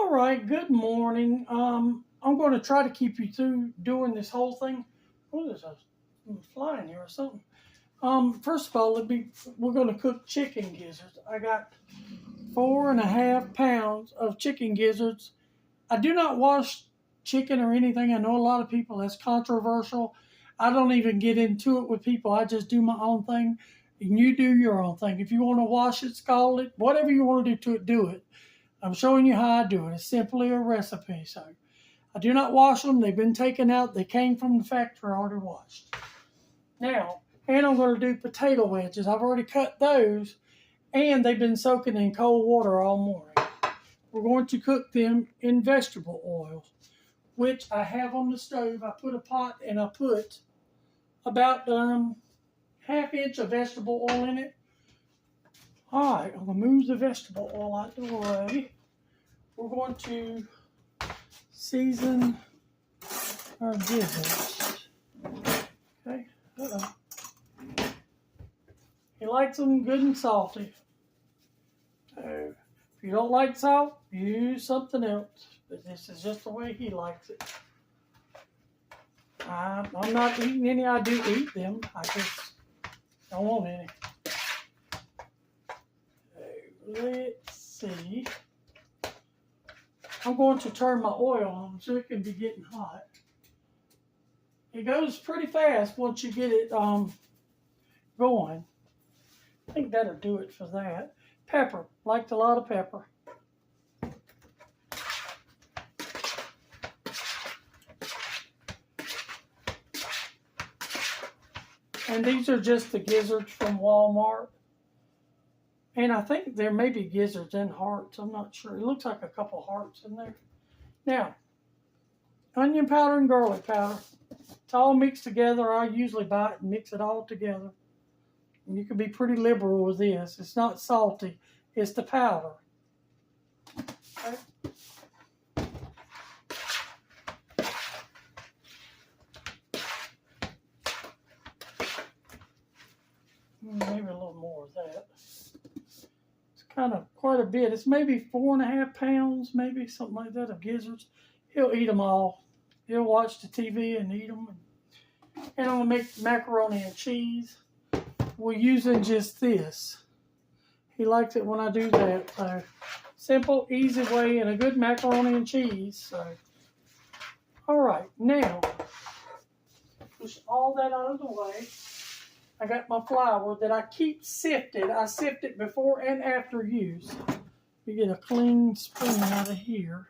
All right, good morning. I'm going to try to keep you through doing this whole thing. What is that? Flying here or something? First of all, we're going to cook chicken gizzards. I got 4.5 pounds of chicken gizzards. I do not wash chicken or anything. I know a lot of people, that's controversial. I don't even get into it with people. I just do my own thing, and you do your own thing. If you want to wash it, scald it, whatever you want to do to it, do it. I'm showing you how I do it. It's simply a recipe. So I do not wash them. They've been taken out. They came from the factory already washed. Now, and I'm going to do potato wedges. I've already cut those, and they've been soaking in cold water all morning. We're going to cook them in vegetable oil, which I have on the stove. I put a pot and I put about half inch of vegetable oil in it. All right, I'm going to move the vegetable oil out the way. We're going to season our gizzards. Okay, He likes them good and salty. So if you don't like salt, use something else. But this is just the way he likes it. I'm not eating any. I do eat them. I just don't want any. Let's see. I'm going to turn my oil on so it can be getting hot. It goes pretty fast once you get it going. I think that'll do it for that. Pepper. Liked a lot of pepper. And these are just the gizzards from Walmart. And I think there may be gizzards and hearts. I'm not sure. It looks like a couple hearts in there. Now, onion powder and garlic powder. It's all mixed together. I usually buy it and mix it all together. And you can be pretty liberal with this. It's not salty. It's the powder. Okay. Maybe a little more of that. Kind of quite a bit. It's maybe 4.5 pounds, maybe something like that, of gizzards. He'll eat them all. He'll watch the TV and eat them. And I'm going to make macaroni and cheese. We're using just this. He likes it when I do that. So simple, easy way, and a good macaroni and cheese. So, all right, now push all that out of the way. I got my flour that I keep sifted. I sift it before and after use. You get a clean spoon out of here.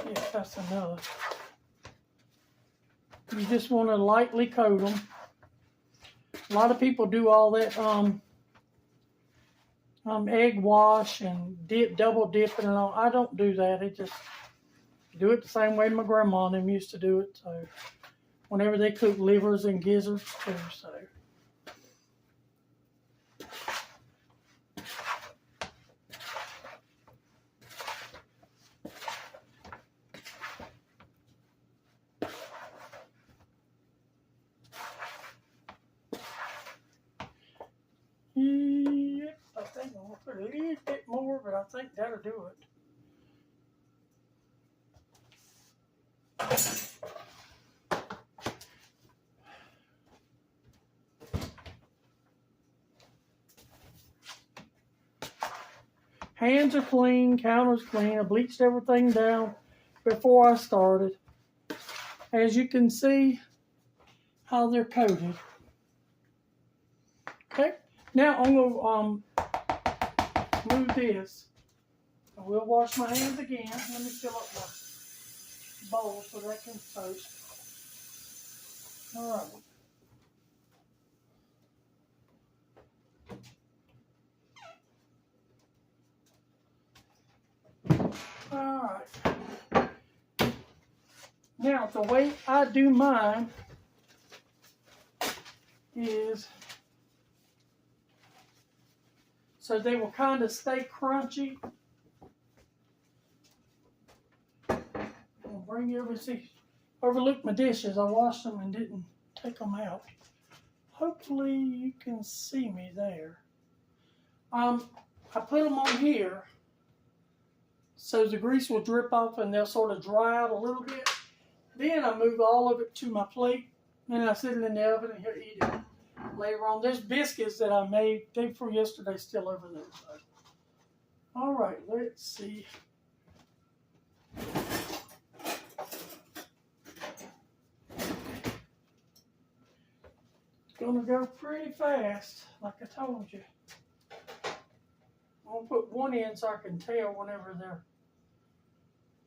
See if that's enough. You just want to lightly coat them. A lot of people do all that egg wash and double dipping and all. I don't do that. I just do it the same way my grandma and them used to do it. So whenever they cook livers and gizzards too. So I think I'm going to put a little bit more, but I think that'll do it. Hands are clean, counter's clean. I bleached everything down before I started. As you can see how they're coated. Okay, now I'm going to move this. I will wash my hands again. Let me fill up my bowl so that can soak. All right. All right. Now, the way I do mine is so they will kind of stay crunchy. I'll bring everything. overlooked my dishes. I washed them and didn't take them out. Hopefully you can see me there. I put them on here so the grease will drip off and they'll sort of dry out a little bit. Then I move all of it to my plate and I sit it in the oven and eat it later on. There's biscuits that I made day before yesterday still over there. So. All right, let's see. It's gonna go pretty fast, like I told you. I'm gonna put one in so I can tell whenever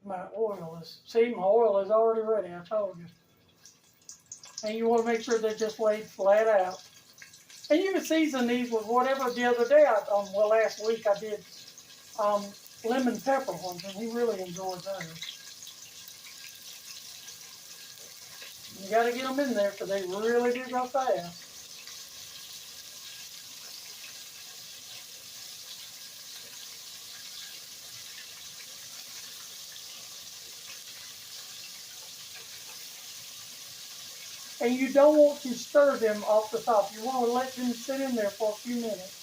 my oil is. See, my oil is already ready, I told you. And you want to make sure they're just laid flat out. And you can season these with whatever. The other day, last week I did lemon pepper ones, and he really enjoyed those. You got to get them in there because they really do go fast. And you don't want to stir them off the top. You want to let them sit in there for a few minutes.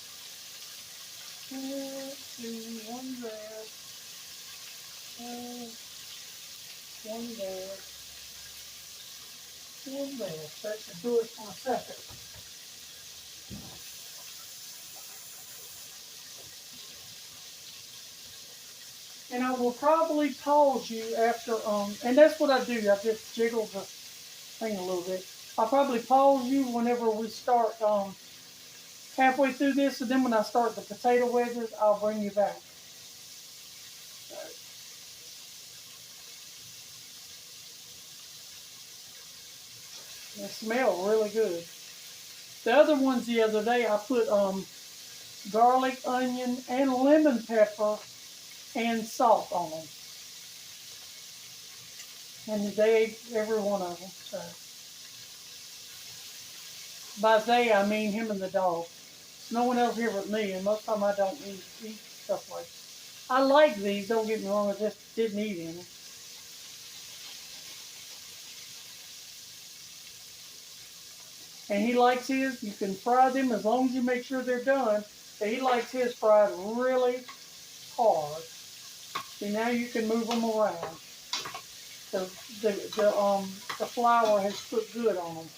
2, 1 there. 1 there. 1 there. That should do it for a second. And I will probably pause you after, and that's what I do. I just jiggle the thing a little bit. I'll probably pause you whenever we start halfway through this, and then when I start the potato wedges, I'll bring you back. They smell really good. The other ones the other day, I put garlic, onion, and lemon pepper and salt on them. And they ate every one of them. So. By they, I mean him and the dog. No one else here but me, and most of the time I don't eat stuff like that. I like these, don't get me wrong, I just didn't eat any. And he likes his, you can fry them as long as you make sure they're done. But he likes his fried really hard. See, now you can move them around. The flour has cooked good on them.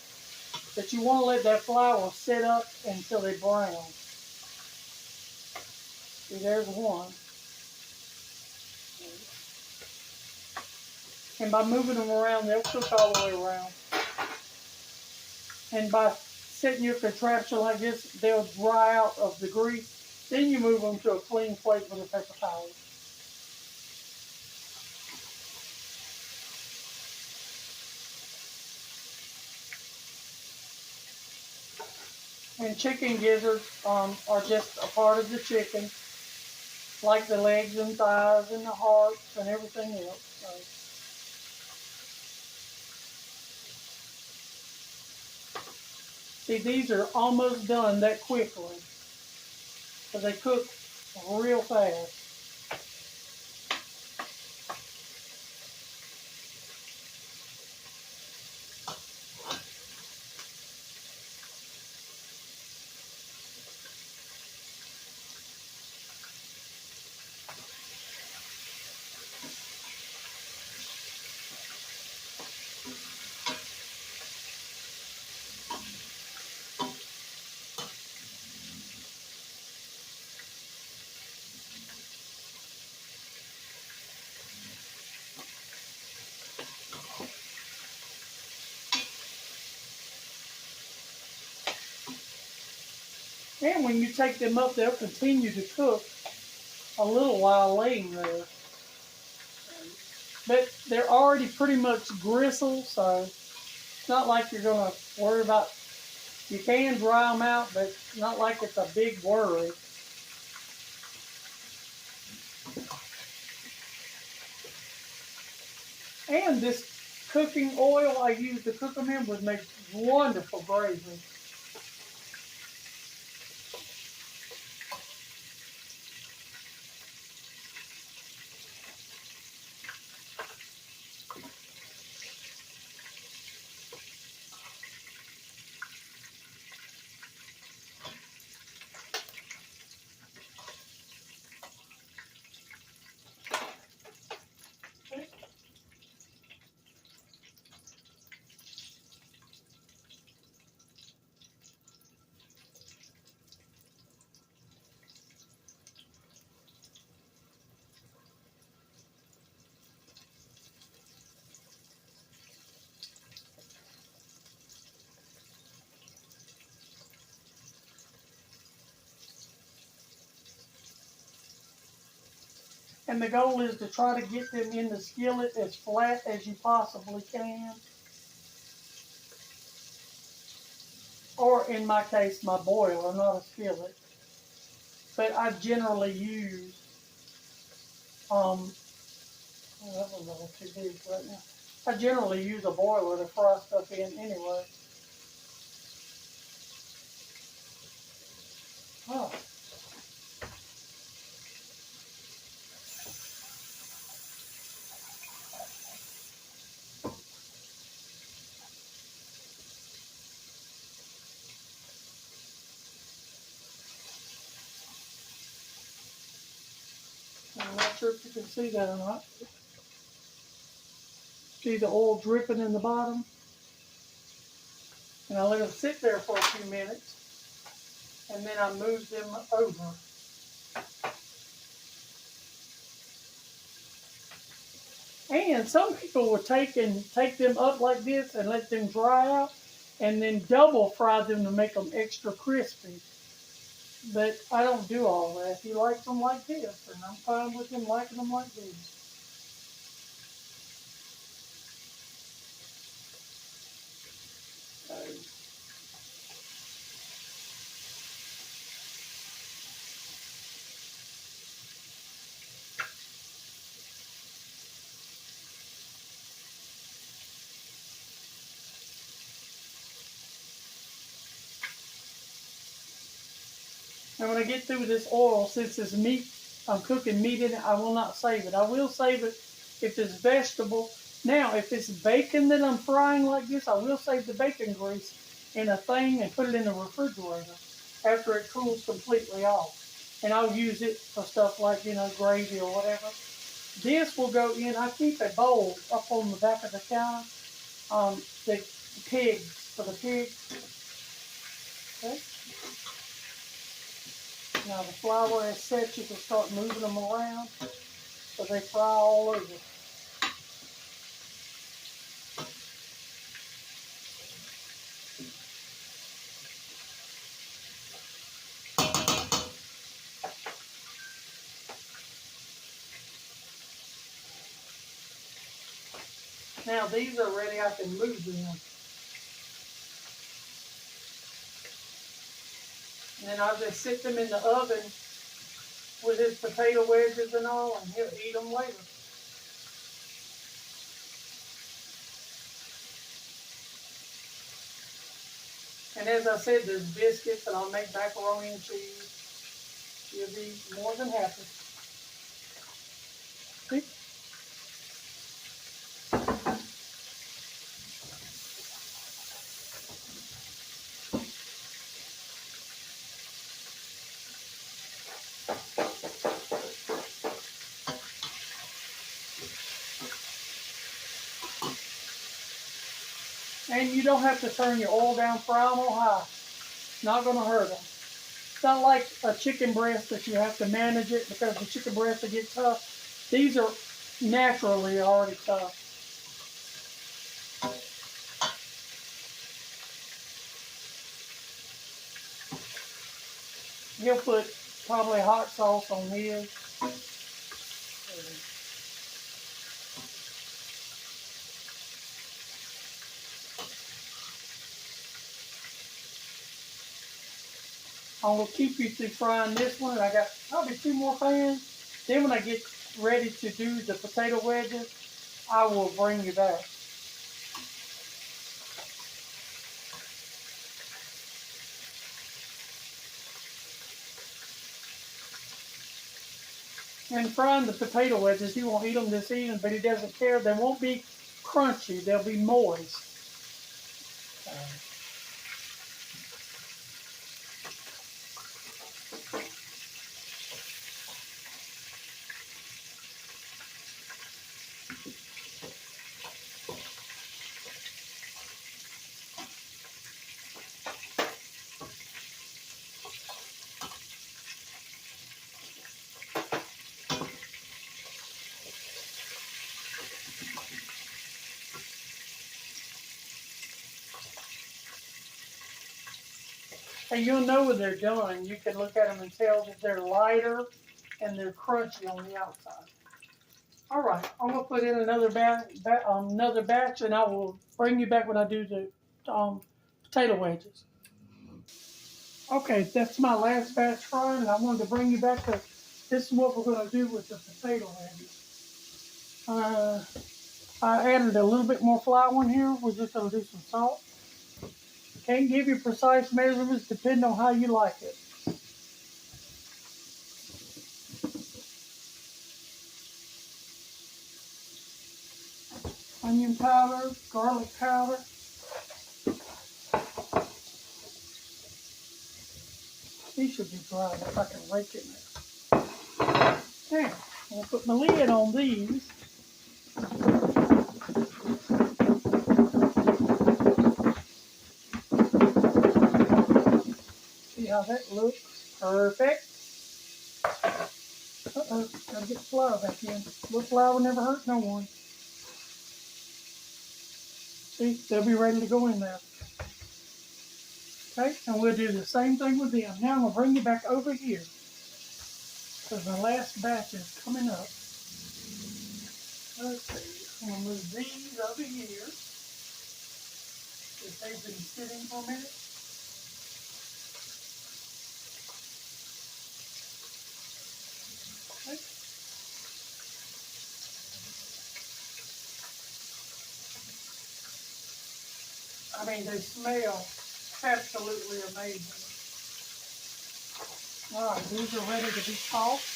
But you want to let that flour sit up until they brown. See, there's one. And by moving them around, they'll cook all the way around. And by setting your contraption like this, they'll dry out of the grease. Then you move them to a clean plate with a paper towel. And chicken gizzards are just a part of the chicken, like the legs and thighs and the hearts and everything else. So. See, these are almost done that quickly, because they cook real fast. And when you take them up, they'll continue to cook a little while laying there. But they're already pretty much gristle, so it's not like you're going to worry about. You can dry them out, but it's not like it's a big worry. And this cooking oil I use to cook them in would make wonderful gravy. And the goal is to try to get them in the skillet as flat as you possibly can. Or in my case, my boiler, not a skillet. But I generally use, that's a little too big right now. I generally use a boiler to fry stuff in anyway. Oh. I'm not sure if you can see that or not. See the oil dripping in the bottom? And I let them sit there for a few minutes, and then I move them over. And some people will take them up like this and let them dry out, and then double fry them to make them extra crispy. But I don't do all that. If you like them like this, and I'm fine with them liking them like this. And when I get through with this oil, since it's meat, I'm cooking meat in it, I will not save it. I will save it if it's vegetable. Now, if it's bacon that I'm frying like this, I will save the bacon grease in a thing and put it in the refrigerator after it cools completely off. And I'll use it for stuff like, gravy or whatever. This will go in. I keep a bowl up on the back of the counter. The pigs, for the pigs. Okay. Now the flour is set, you can start moving them around so they fry all over. Now these are ready, I can move them. And then I'll just sit them in the oven with his potato wedges and all, and he'll eat them later. And as I said, there's biscuits, and I'll make macaroni and cheese. You'll be more than happy. See? And you don't have to turn your oil down, fry them on high. Not going to hurt them. It's not like a chicken breast that you have to manage it because the chicken breasts will get tough. These are naturally already tough. He'll put probably hot sauce on his. I'm going to keep you through frying this one. I got probably 2 more pans. Then when I get ready to do the potato wedges, I will bring you back. And frying the potato wedges, he won't eat them this evening, but he doesn't care. They won't be crunchy. They'll be moist. And you'll know when they're done. You can look at them and tell that they're lighter and they're crunchy on the outside. All right, I'm gonna put in another batch, and I will bring you back when I do the potato wedges. Okay, that's my last batch frying, and I wanted to bring you back to this is what we're gonna do with the potato wedges. Uh, I added a little bit more flour in here. We're just gonna do some salt. Can't give you precise measurements, depending on how you like it. Onion powder, garlic powder. These should be dry if I can rake it now. Now, I'm gonna put my lid on these. See how that looks? Perfect. Uh-oh, gotta get the flour back in. Little flour never hurt no one. See, they'll be ready to go in there. Okay, and we'll do the same thing with them. Now I'm gonna bring you back over here because my last batch is coming up. Let's see, I'm gonna move these over here because they've been sitting for a minute. Okay. I mean, they smell absolutely amazing. All right, these are ready to be tossed.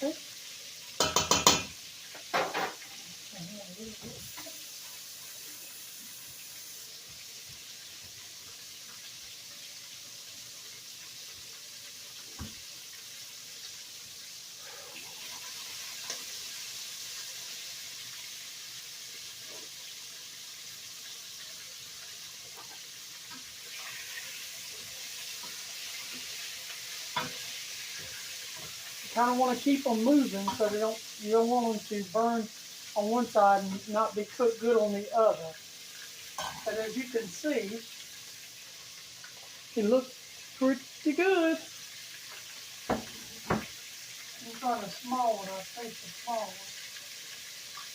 Okay. You kind of want to keep them moving so you don't want them to burn on one side and not be cooked good on the other. But as you can see, it looks pretty good. I'm trying a small one. I'll take the small one.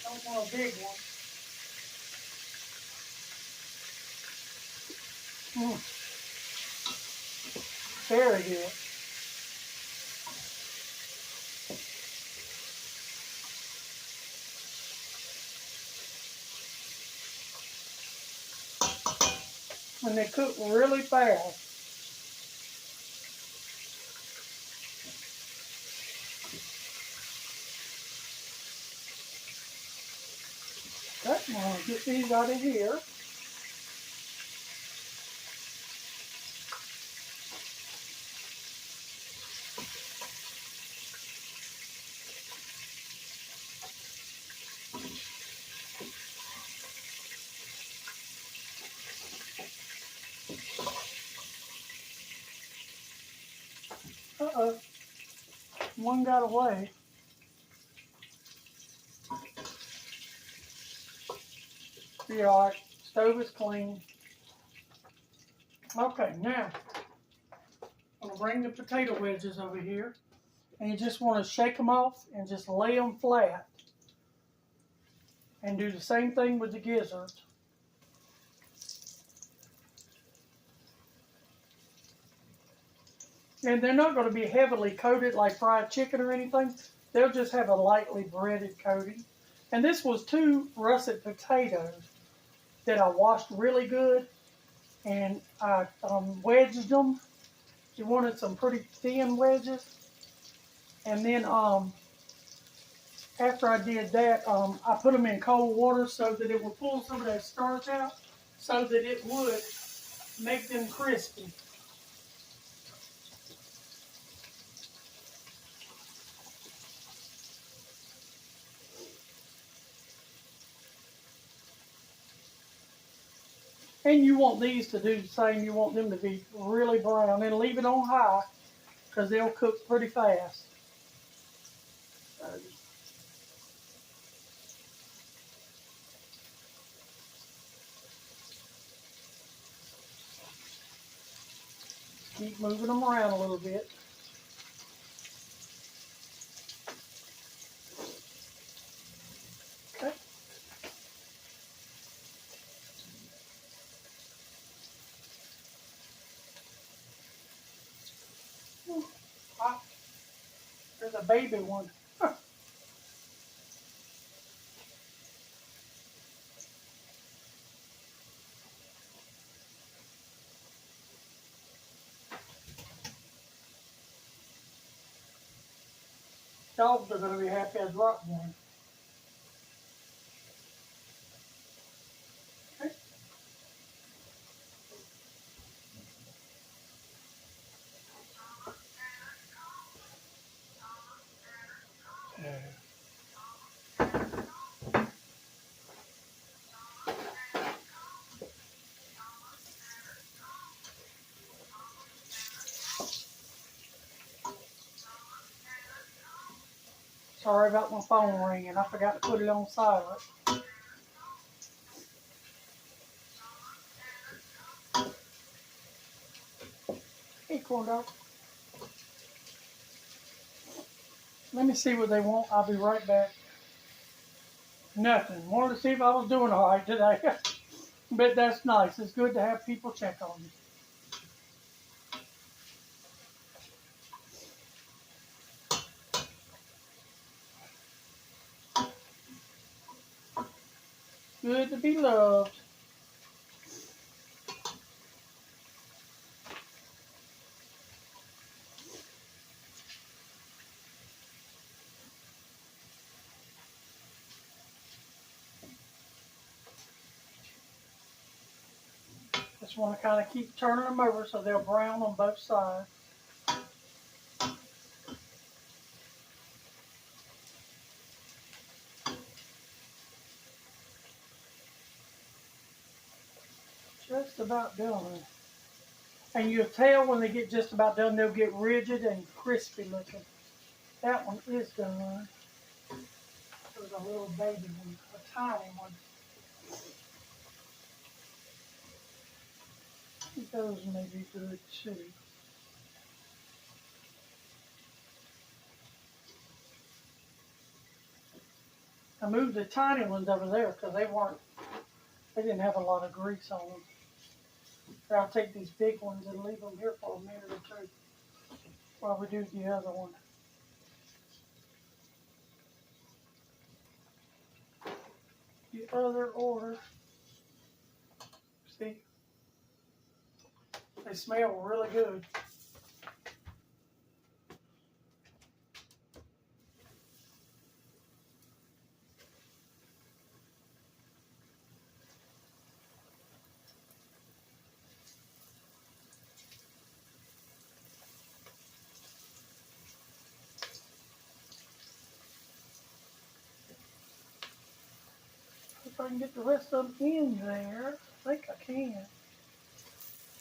Don't want a big one. Very good. And they cook really fast. Okay, I'm going to get these out of here. Uh-oh, one got away. Be all right, stove is clean. Okay, now, I'm going to bring the potato wedges over here. And you just want to shake them off and just lay them flat. And do the same thing with the gizzards. And they're not going to be heavily coated like fried chicken or anything. They'll just have a lightly breaded coating. And this was 2 russet potatoes that I washed really good. And I wedged them. You wanted some pretty thin wedges. And then after I did that, I put them in cold water so that it would pull some of that starch out so that it would make them crispy. And you want these to do the same. You want them to be really brown and leave it on high because they'll cook pretty fast. So, keep moving them around a little bit. Okay. Ah, there's a baby one. Dogs are going to be happy as rock one. Okay. Sorry about my phone ringing. I forgot to put it on silent. Hey, corn dog. Let me see what they want. I'll be right back. Nothing. Wanted to see if I was doing all right today. But that's nice. It's good to have people check on you. Good to be loved. Just want to kind of keep turning them over so they'll brown on both sides. Just about done. And you'll tell when they get just about done, they'll get rigid and crispy looking. That one is done. There's a little baby one, a tiny one. Those may be good too. I moved the tiny ones over there because they didn't have a lot of grease on them. So I'll take these big ones and leave them here for a minute or two while we do the other one. The other order. See? They smell really good. If I can get the rest of them in there, I think I can.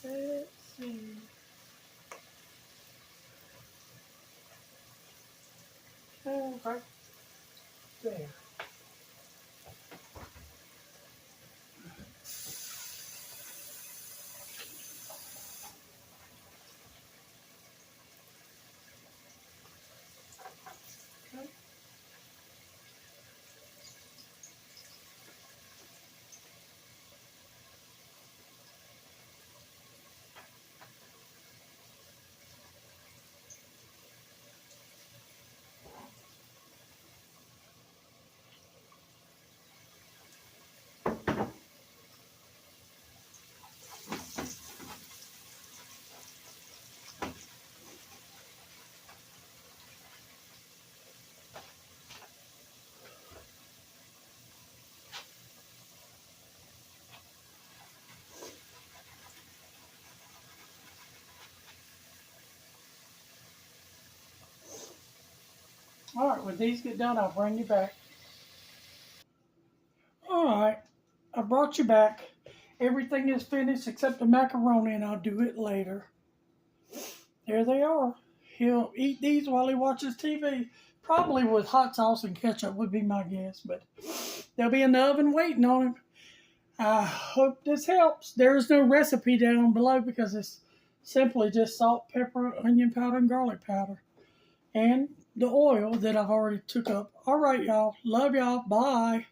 Let's see. Right there. Okay. All right, when these get done, I'll bring you back. All right, I brought you back. Everything is finished except the macaroni, and I'll do it later. There they are. he'll eat these while he watches TV. Probably with hot sauce and ketchup would be my guess, but they'll be in the oven waiting on him. I hope this helps. There is no recipe down below because it's simply just salt, pepper, onion powder, and garlic powder. And the oil that I've already took up. All right, y'all. Love y'all. Bye.